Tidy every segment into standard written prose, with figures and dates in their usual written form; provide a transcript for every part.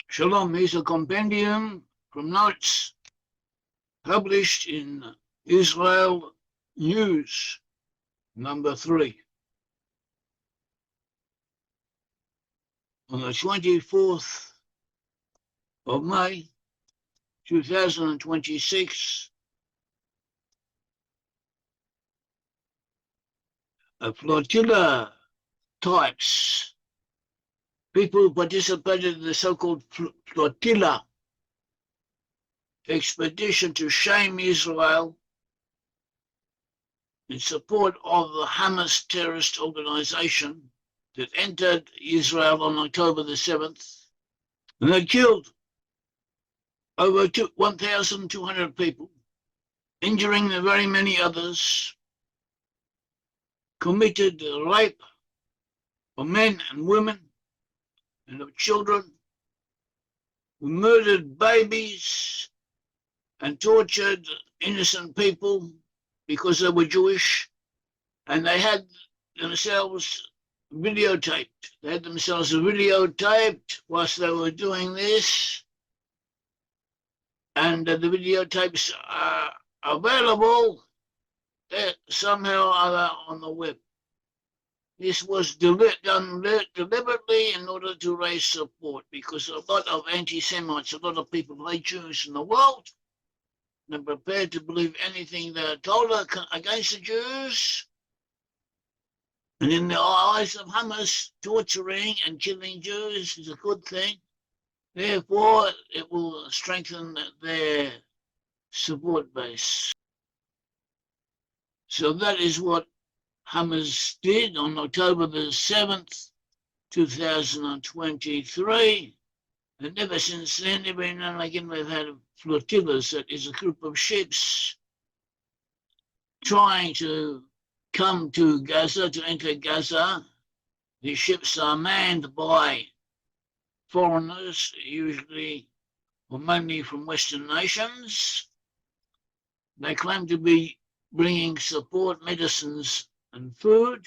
Shalom is a compendium from notes published in Israel News, number 3. On the 24th of May, 2026, a flotilla types, people who participated in the so-called Flotilla expedition to shame Israel in support of the Hamas terrorist organization that entered Israel on October the 7th, and they killed over 1,200 people, injuring very many others, committed rape of men and women and of children, who murdered babies and tortured innocent people because they were Jewish, and they had themselves videotaped. They had themselves videotaped whilst they were doing this, and the videotapes are available somehow or other on the web. This was done deliberately in order to raise support, because a lot of anti-Semites, a lot of people hate Jews in the world, and are prepared to believe anything they're told against the Jews. And in the eyes of Hamas, torturing and killing Jews is a good thing. Therefore, it will strengthen their support base. So that is what Hamas did on October the 7th, 2023. And ever since then, every now and again, we've had flotillas, that is a group of ships trying to come to Gaza, to enter Gaza. These ships are manned by foreigners, usually or mainly from Western nations. They claim to be bringing support, medicines and food,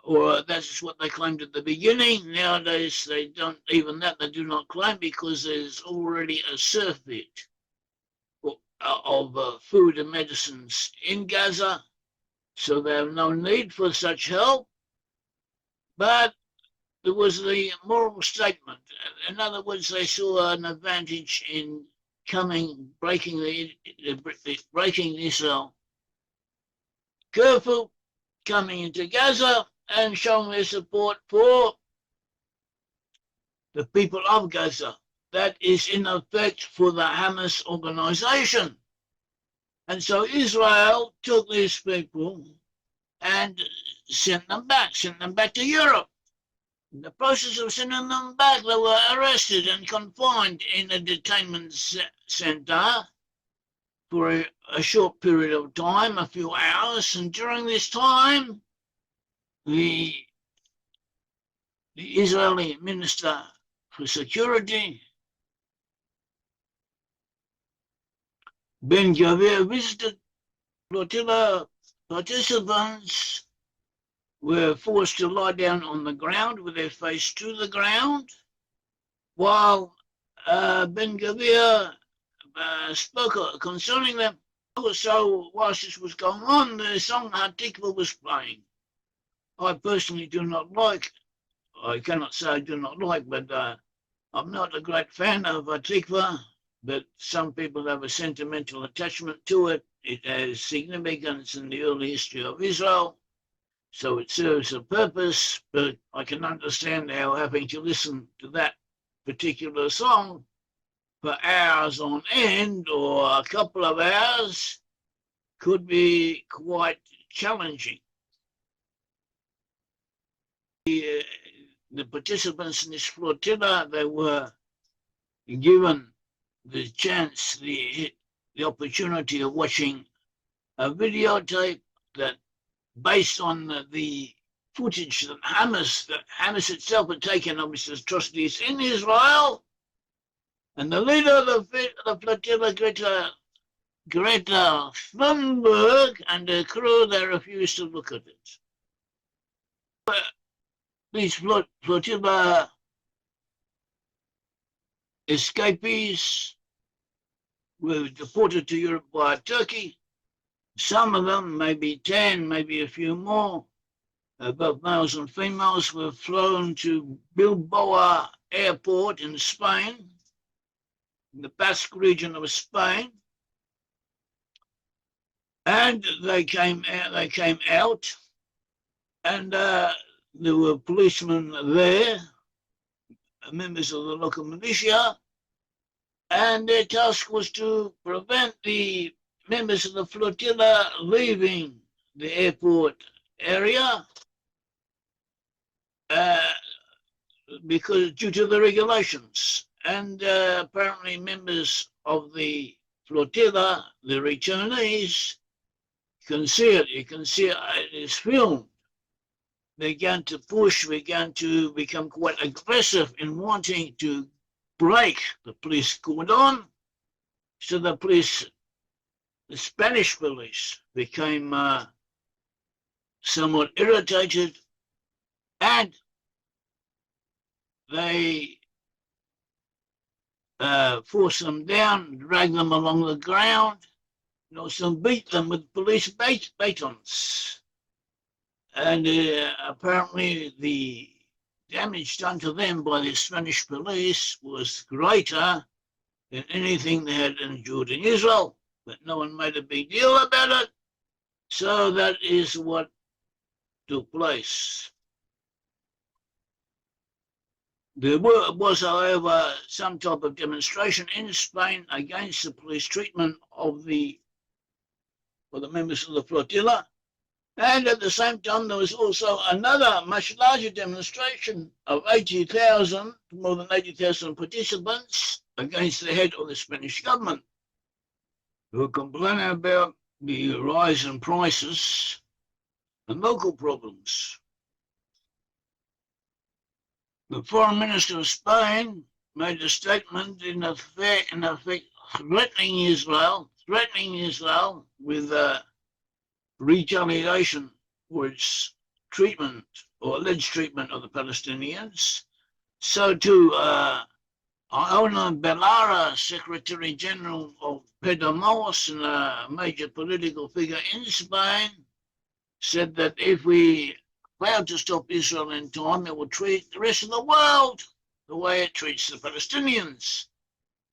or that's what they claimed at the beginning. Nowadays, they don't, even that they do not claim, because there's already a surfeit of food and medicines in Gaza, so they have no need for such help. But there was the moral statement. In other words, they saw an advantage in breaking the Israel curfew, coming into Gaza and showing their support for the people of Gaza. That is in effect for the Hamas organization. And so Israel took these people and sent them back to Europe. In the process of sending them back, they were arrested and confined in a detainment center for a short period of time, a few hours. And during this time, the Israeli Minister for Security, Ben Gavir, visited Flotilla participants, were forced to lie down on the ground with their face to the ground, while Ben Gavir spoke concerning them. So whilst this was going on, the song Hatikva was playing. I personally do not like, I cannot say I do not like, but I'm not a great fan of Hatikva, but some people have a sentimental attachment to it. It has significance in the early history of Israel, so it serves a purpose, but I can understand how having to listen to that particular song for hours on end, or a couple of hours, could be quite challenging. The participants in this flotilla, they were given the chance, the opportunity of watching a videotape that, based on the footage that Hamas itself had taken of its atrocities in Israel, and the leader of the flotilla, Greta Thunberg, and the crew, they refused to look at it. These flotilla escapees were deported to Europe via Turkey. Some of them, maybe 10, maybe a few more, both males and females, were flown to Bilbao airport in Spain, in the Basque region of Spain, and they came out, and there were policemen there, members of the local militia, and their task was to prevent the members of the flotilla leaving the airport area because due to the regulations. And apparently members of the flotilla, the returnees, you can see it, it's filmed, began to push, began to become quite aggressive in wanting to break the police cordon. So the Spanish police became somewhat irritated, and they forced them down, dragged them along the ground, and also beat them with police batons. And apparently the damage done to them by the Spanish police was greater than anything they had endured in Israel, but no one made a big deal about it. So that is what took place. There was, however, some type of demonstration in Spain against the police treatment of the members of the flotilla. And at the same time, there was also another much larger demonstration of 80,000, more than 80,000 participants against the head of the Spanish government, who were complaining about the rise in prices and local problems. The Foreign Minister of Spain made a statement in effect threatening Israel with retaliation for its treatment or alleged treatment of the Palestinians. So too, Iona Belara, Secretary General of Podemos and a major political figure in Spain, said that if we fail to stop Israel in time, it will treat the rest of the world the way it treats the Palestinians.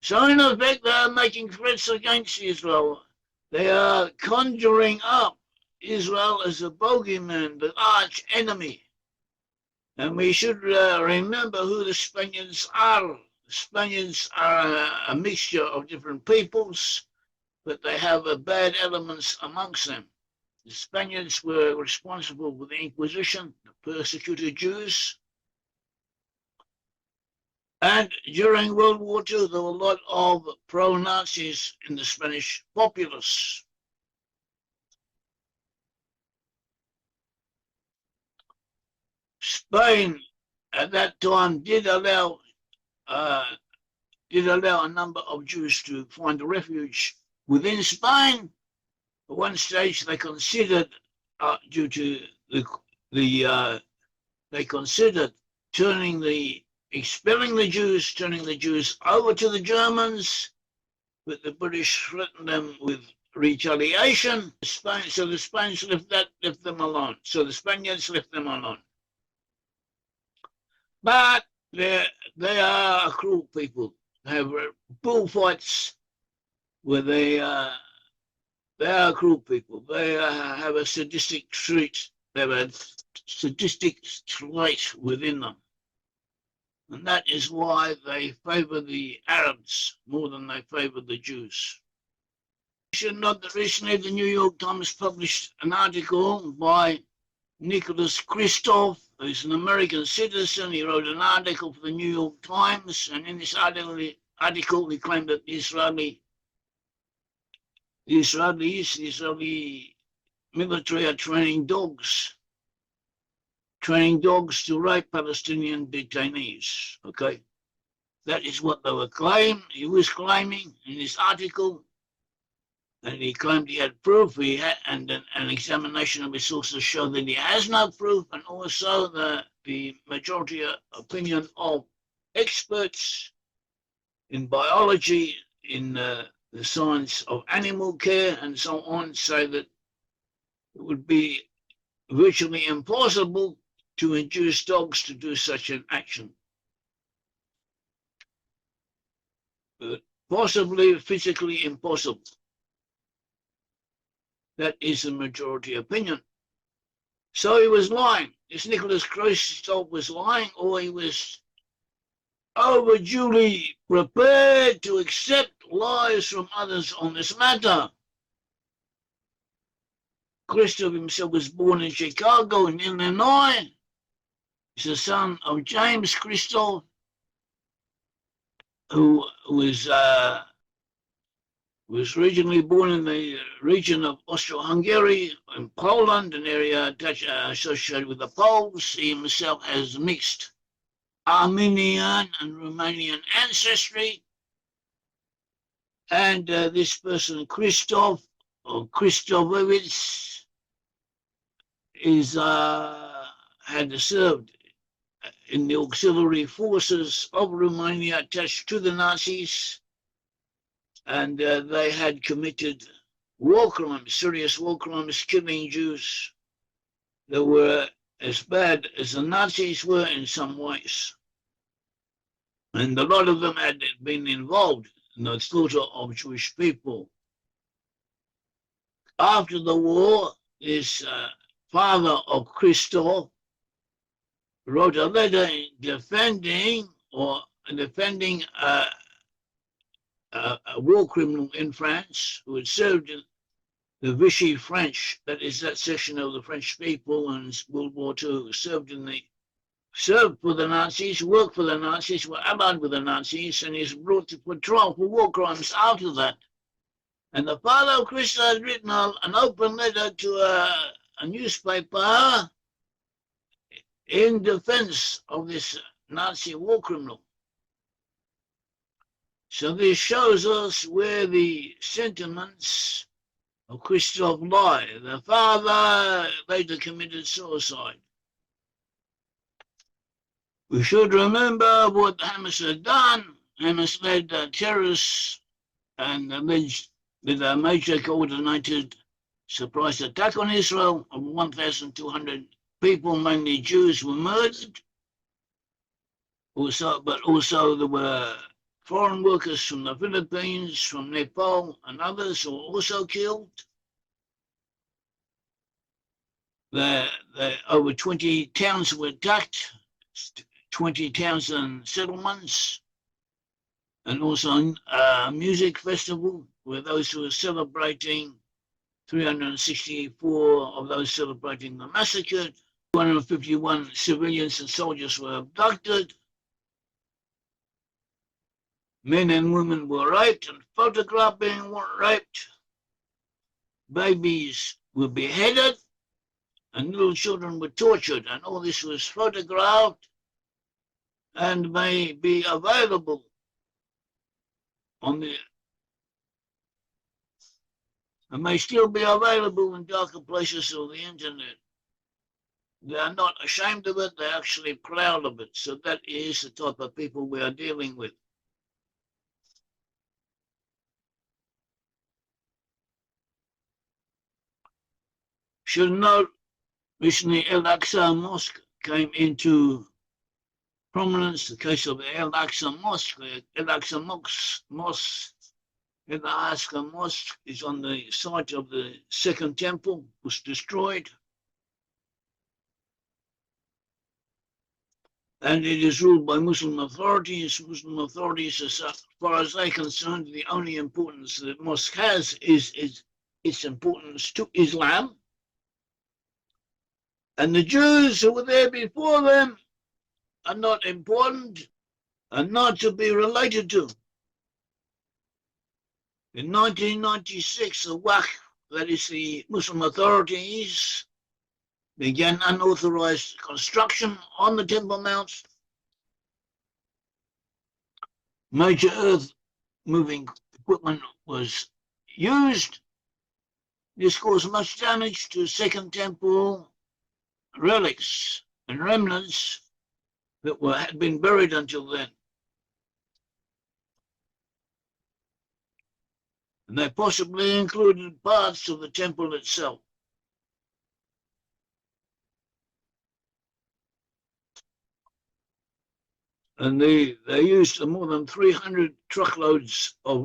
So in effect, they are making threats against Israel. They are conjuring up Israel as a bogeyman, the arch enemy. And we should remember who the Spaniards are. The Spaniards are a mixture of different peoples, but they have bad elements amongst them. The Spaniards were responsible for the Inquisition, the persecuted Jews. And during World War II, there were a lot of pro-Nazis in the Spanish populace. Spain at that time did allow a number of Jews to find refuge within Spain. At one stage, they considered, due to they considered expelling the Jews, turning the Jews over to the Germans, but the British threatened them with retaliation. So the Spaniards left them alone. So the Spaniards left them alone. But they are a cruel people. They have bullfights where they are cruel people. They have a sadistic trait. They have a sadistic trait within them. And that is why they favor the Arabs more than they favor the Jews. You should note that recently the New York Times published an article by Nicholas Kristoff, who's an American citizen. He wrote an article for the New York Times, and in this article he claimed that the Israeli military are training dogs to rape Palestinian detainees. Okay, that is what he was claiming in this article, and he claimed he had proof. He had, and an examination of his sources showed that he has no proof, and also the majority opinion of experts in biology, in the science of animal care, and so on, so that it would be virtually impossible to induce dogs to do such an action. But possibly physically impossible. That is the majority opinion. So he was lying. This Nicholas Kristoff was lying, or he was overduly prepared to accept lies from others on this matter. Kristoff himself was born in Chicago, in Illinois. He's the son of James Kristoff, who was originally born in the region of Austro-Hungary in Poland, an area associated with the Poles. He himself has mixed Armenian and Romanian ancestry. And this person, Kristoff, or Kristofovich, had served in the auxiliary forces of Romania attached to the Nazis, and they had committed war crimes, serious war crimes, killing Jews that were as bad as the Nazis were in some ways. And a lot of them had been involved in the slaughter of Jewish people. After the war, this father of Kristoff wrote a letter defending a war criminal in France who had served in the Vichy French, that is that section of the French people in World War II, who served for the Nazis, worked for the Nazis, were allied with the Nazis, and is brought to trial for war crimes after that. And the father of Kristoff had written an open letter to a newspaper in defense of this Nazi war criminal. So this shows us where the sentiments of Kristoff lie. The father later committed suicide. We should remember what Hamas had done. Hamas led terrorists and alleged with a major coordinated surprise attack on Israel. Over 1,200 people, mainly Jews, were murdered. But also there were foreign workers from the Philippines, from Nepal, and others who were also killed. Over 20 towns were attacked, 20 towns and settlements, and also a music festival where those who were celebrating, 364 of those celebrating were massacred, 251 civilians and soldiers were abducted, men and women were raped and photographed being raped, babies were beheaded, and little children were tortured, and all this was photographed and may be available and may still be available in darker places of the internet. They are not ashamed of it, they're actually proud of it. So that is the type of people we are dealing with. Should note, recently Al-Aqsa Mosque came into prominence. The case of the Al-Aqsa Mosque. Al-Aqsa Mosque is on the site of the Second Temple, was destroyed. And it is ruled by Muslim authorities. Muslim authorities, as far as they're concerned, the only importance that mosque has is its importance to Islam. And the Jews who were there before them are not important and not to be related to. In 1996, the Waqf, that is the Muslim authorities, began unauthorized construction on the Temple Mount. Major earth-moving equipment was used. This caused much damage to Second Temple relics and remnants that had been buried until then. and they possibly included parts of the temple itself. And they used more than 300 truckloads of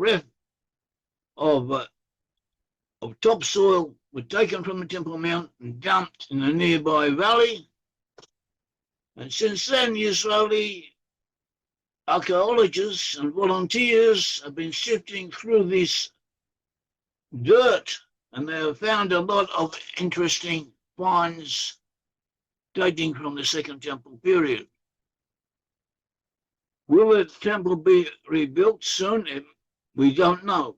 topsoil were taken from the Temple Mount and dumped in a nearby valley. And since then, Israeli archaeologists and volunteers have been sifting through this dirt, and they have found a lot of interesting finds dating from the Second Temple period. Will the temple be rebuilt soon? We don't know.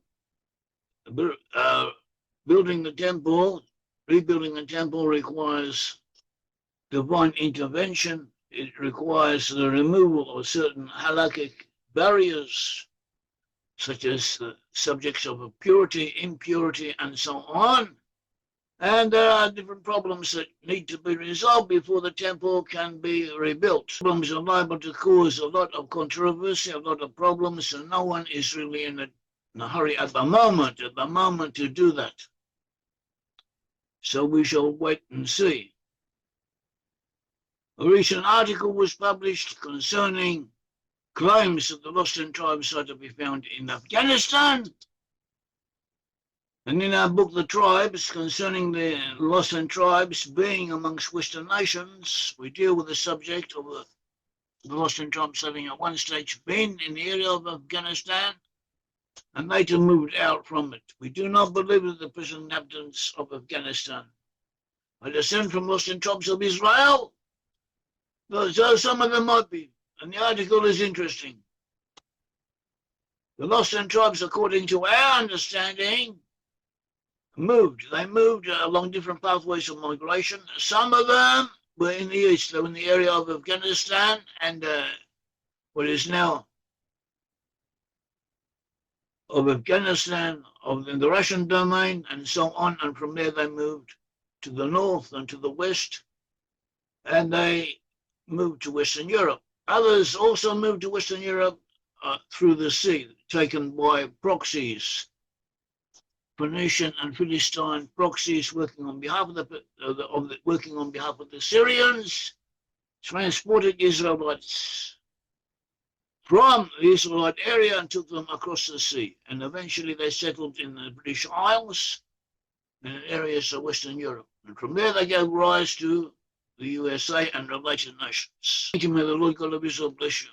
Rebuilding the temple requires divine intervention. It requires the removal of certain halakhic barriers, such as the subjects of purity, impurity, and so on. And there are different problems that need to be resolved before the temple can be rebuilt. Problems are liable to cause a lot of controversy, a lot of problems, and no one is really in a hurry at the moment to do that. So we shall wait and see. A recent article was published concerning claims that the lost tribes are to be found in Afghanistan. And in our book, The Tribes, concerning the lost tribes being amongst Western nations, we deal with the subject of the lost tribes having at one stage been in the area of Afghanistan and later moved out from it. We do not believe that the present inhabitants of Afghanistan are descended from lost tribes of Israel, though some of them might be. And the article is interesting. The lost tribes, according to our understanding, They moved along different pathways of migration. Some of them were in the east. They were in the area of Afghanistan and what is now of Afghanistan, in the Russian domain, and so on. And from there they moved to the north and to the west, and they moved to Western Europe. Others also moved to Western Europe through the sea, taken by proxies. Phoenician and Philistine proxies working on behalf of the Syrians, transported Israelites from the Israelite area and took them across the sea. And eventually they settled in the British Isles and in areas of Western Europe. And from there they gave rise to the USA and related nations. Thank you, may the Lord God of Israel bless you.